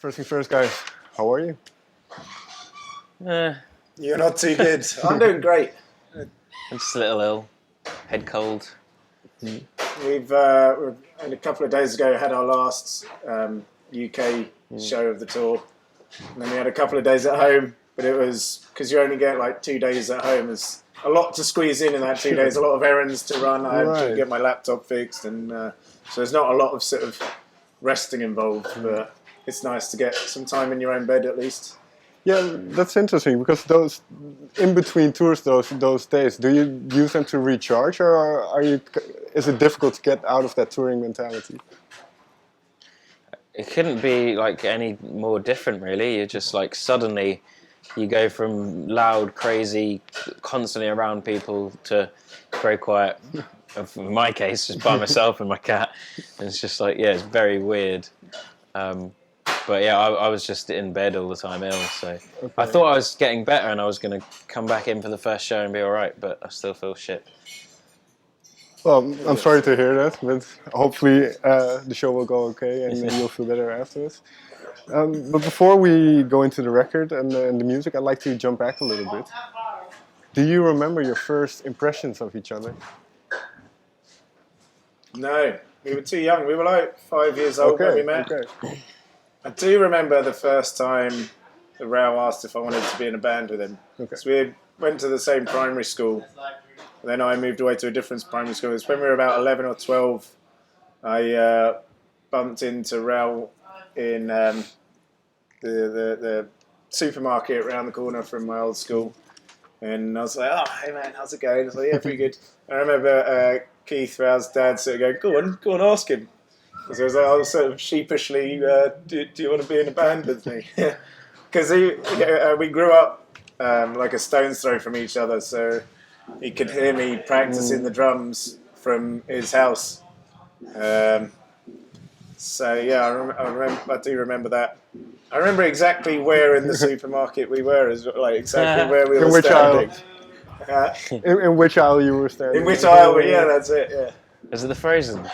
First thing first, guys. How are you? You're not too good. I'm doing great. I'm just a little ill, head cold. We've a couple of days ago had our last UK show of the tour, and then we had a couple of days at home. But it was because you only get like 2 days at home. There's a lot to squeeze in that 2 days. A lot of errands to run. I had to get my laptop fixed, and so there's not a lot of sort of resting involved. But it's nice to get some time in your own bed at least. Yeah, that's interesting because those in between tours, those days, do you use them to recharge, or is it difficult to get out of that touring mentality? It couldn't be like any more different, really. You're just like suddenly you go from loud, crazy, constantly around people to very quiet. In my case, just by myself and my cat. And it's just like, yeah, it's very weird. But yeah, I was just in bed all the time ill, so I thought I was getting better and I was going to come back in for the first show and be alright, but I still feel shit. Well, I'm sorry to hear that, but hopefully the show will go okay and you'll feel better afterwards. But before we go into the record and the music, I'd like to jump back a little bit. Do you remember your first impressions of each other? No, we were too young. We were like 5 years old when we met. I do remember the first time that Rao asked if I wanted to be in a band with him. So we went to the same primary school. And then I moved away to a different primary school. It was when we were about 11 or 12. I bumped into Rao in the supermarket around the corner from my old school. And I was like, oh, hey man, how's it going? I was like, yeah, pretty good. I remember Keith, Rao's dad, sort of going, go on, ask him. Because I was sort of sheepishly, do you want to be in a band with me? Because we grew up like a stone's throw from each other, so he could hear me practicing the drums from his house. So yeah, I do remember that. I remember exactly where in the supermarket we were, exactly where we were standing. In which aisle you were standing? In which aisle? Yeah, that's it. Yeah. Is it the Frozen?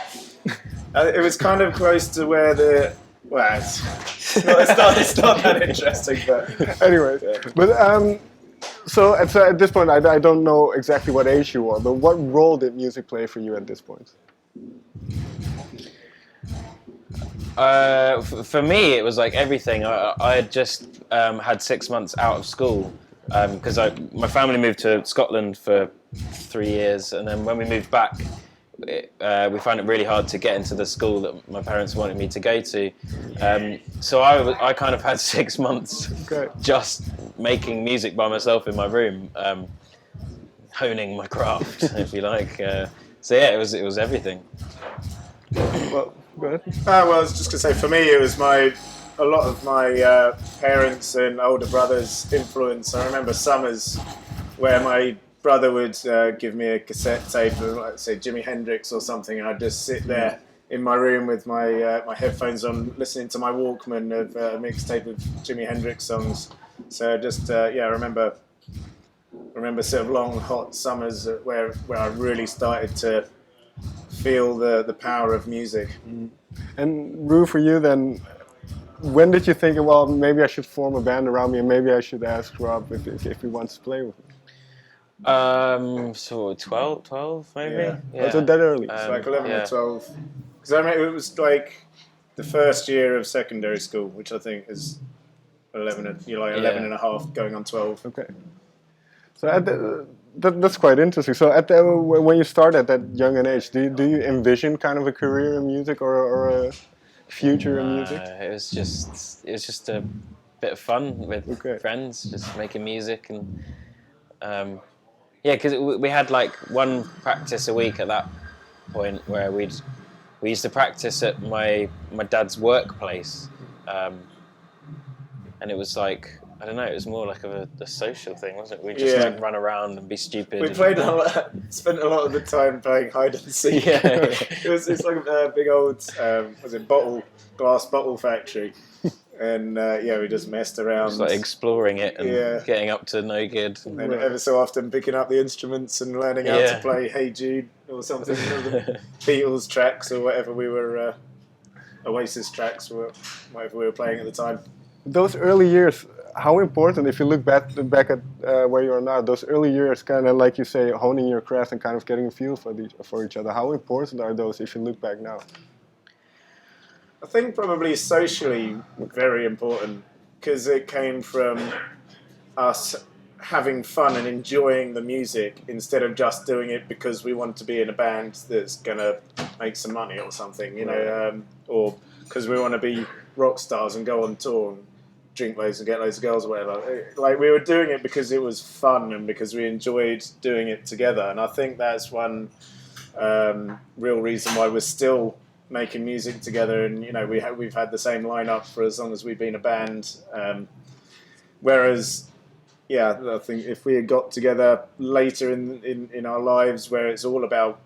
It was kind of close to where the. Well, it's not that interesting, but anyway. Yeah. But so at this point, I don't know exactly what age you were, but what role did music play for you at this point? For me, it was like everything. I had just had 6 months out of school because my family moved to Scotland for 3 years, and then when we moved back, we found it really hard to get into the school that my parents wanted me to go to. So I kind of had 6 months just making music by myself in my room, honing my craft, if you like. So yeah, it was everything. Well, go ahead. Well, I was just going to say, for me, it was a lot of my parents and older brothers' influence. I remember summers where my brother would give me a cassette tape of, let's say, Jimi Hendrix or something, and I'd just sit there in my room with my my headphones on, listening to my Walkman of a mixtape of Jimi Hendrix songs. So just I remember sort of long, hot summers where I really started to feel the power of music. And Rue, for you then, when did you think, well, maybe I should form a band around me, and maybe I should ask Rob if he wants to play with me? So 12 maybe? Yeah. Was it that early? It's like 11 or 12. Because I remember it was like the first year of secondary school, which I think is 11 and a half going on 12. Okay. So that's quite interesting. So when you start at that young an age, do you envision kind of a career in music or a future in music? It was just a bit of fun with friends, just making music and because we had like one practice a week at that point where we used to practice at my dad's workplace, and it was like, I don't know, it was more like a social thing, wasn't it? We just like run around and be stupid. We played spent a lot of the time playing hide and seek. It's like a big old glass bottle factory. And we just messed around. Just like exploring it and getting up to no good. And then ever so often picking up the instruments and learning how to play Hey Jude or something, the Beatles tracks or whatever we were Oasis tracks, or whatever we were playing at the time. Those early years, how important, if you look back at where you are now, those early years, kind of like you say, honing your craft and kind of getting a feel for each other. How important are those if you look back now? I think probably socially very important, because it came from us having fun and enjoying the music instead of just doing it because we want to be in a band that's gonna make some money or something, you know, or because we want to be rock stars and go on tour and drink loads and get loads of girls or whatever. Like, we were doing it because it was fun and because we enjoyed doing it together. And I think that's one real reason why we're still making music together. And, you know, we've had the same lineup for as long as we've been a band. Whereas, yeah, I think if we had got together later in our lives, where it's all about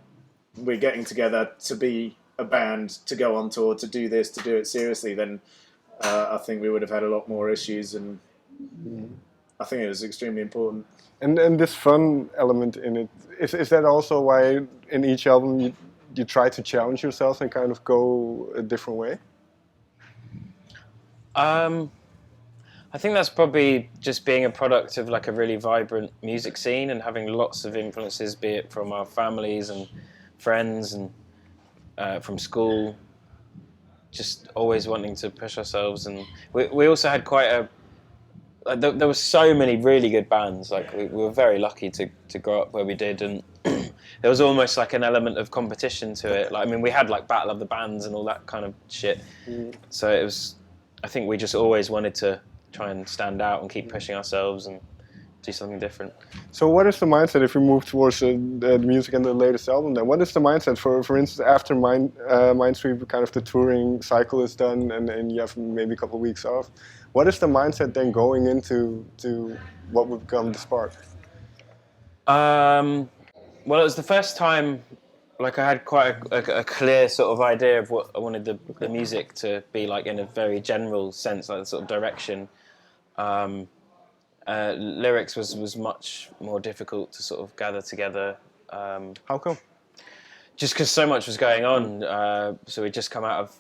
we're getting together to be a band, to go on tour, to do this, to do it seriously, then I think we would have had a lot more issues. And I think it was extremely important. And this fun element in it, is that also why in each album you try to challenge yourself and kind of go a different way? I think that's probably just being a product of like a really vibrant music scene and having lots of influences, be it from our families and friends and from school. Just always wanting to push ourselves, and we also had quite a. There were so many really good bands. Like we were very lucky to grow up where we did, and there was almost like an element of competition to it. Like, I mean, we had like Battle of the Bands and all that kind of shit. So it was. I think we just always wanted to try and stand out and keep pushing ourselves and do something different. So what is the mindset if we move towards the music and the latest album then? What is the mindset for instance, after Minesweep, kind of the touring cycle is done and you have maybe a couple of weeks off? What is the mindset then going into what would become The Spark? Well, it was the first time like I had quite a clear sort of idea of what I wanted the music to be like in a very general sense, like the sort of direction. Lyrics was much more difficult to sort of gather together. How come? Just because so much was going on. So we'd just come out of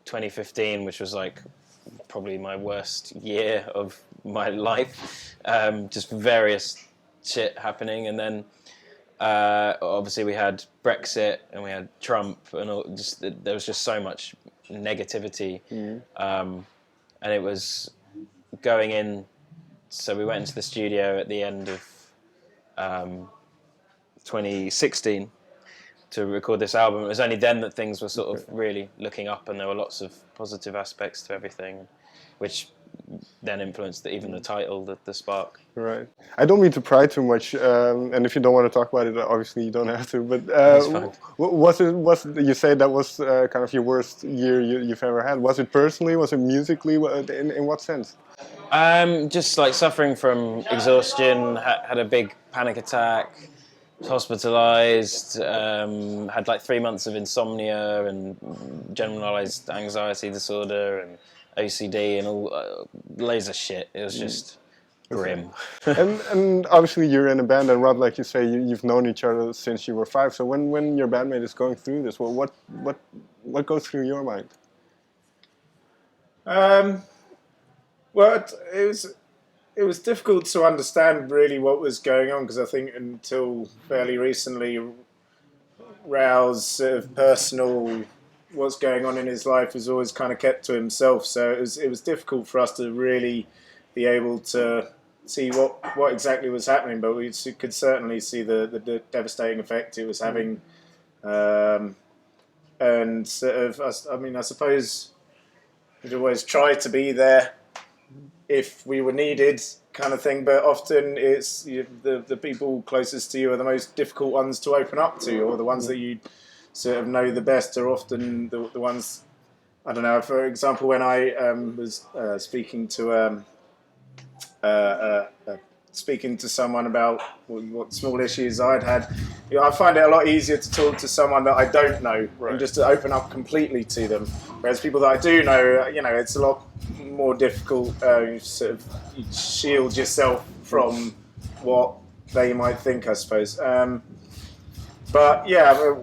2015, which was like probably my worst year of my life. Just various shit happening, and then obviously we had Brexit and we had Trump, and there was just so much negativity, and it was going in. So we went into the studio at the end of 2016 to record this album. It was only then that things were sort of really looking up, and there were lots of positive aspects to everything, which then influenced even the title, the Spark. Right. I don't mean to pry too much, and if you don't want to talk about it, obviously you don't have to. But you say that was kind of your worst year you've ever had? Was it personally? Was it musically? In what sense? Just like suffering from exhaustion. Had a big panic attack. Was hospitalized. Had like 3 months of insomnia and generalized anxiety disorder and OCD and all loads of shit. It was just grim. and obviously you're in a band, and Rob, like you say, you've known each other since you were 5. So when your bandmate is going through this, well, what goes through your mind? Well, it was difficult to understand really what was going on, because I think until fairly recently, Raoul's sort of personal what's going on in his life was always kind of kept to himself. So it was difficult for us to really be able to see what exactly was happening, but we could certainly see the devastating effect it was having, and sort of I suppose we'd always try to be there if we were needed, kind of thing, but often it's the people closest to you are the most difficult ones to open up to, or the ones that you sort of know the best are often the ones, I don't know, for example, when I was speaking to someone about what small issues I'd had, I find it a lot easier to talk to someone that I don't know, and just to open up completely to them. Whereas people that I do know, it's a lot more difficult. You sort of shield yourself from what they might think, I suppose. But yeah,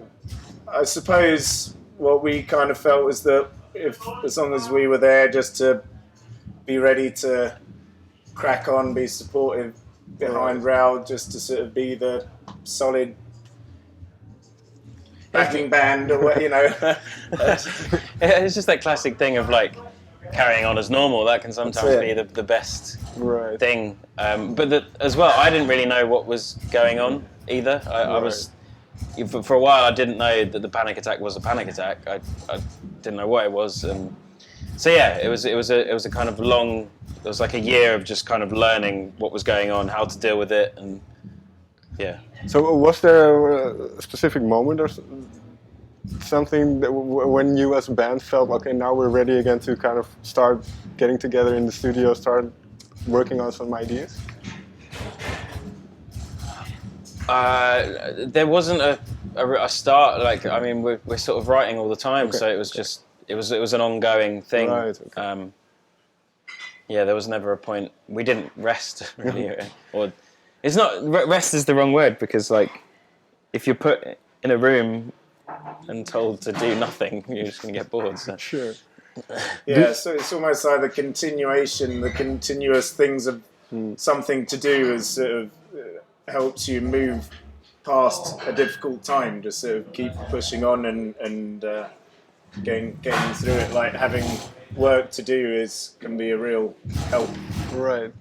I suppose what we kind of felt was that as long as we were there just to be ready to crack on, be supportive behind Raoul, just to sort of be the solid backing band, or what, you know. It's just that classic thing of like carrying on as normal. That can sometimes be the best thing. But as well, I didn't really know what was going on either. I was, for a while, I didn't know that the panic attack was a panic attack. I didn't know what it was, and so yeah, it was a kind of long. It was like a year of just kind of learning what was going on, how to deal with it, and yeah. So was there a specific moment or something that when you as a band felt, okay, now we're ready again to kind of start getting together in the studio, start working on some ideas? There wasn't a start. Like, I mean, we're sort of writing all the time, so it was just it was an ongoing thing. Right, okay. Yeah, there was never a point. We didn't rest really, or it's not rest is the wrong word, because like if you're put in a room and told to do nothing, you're just going to get bored. So. Sure. Yeah, so it's almost like the continuous things of something to do is sort of helps you move past a difficult time. Just sort of keep pushing on and getting through it. Like having work to do can be a real help. Right.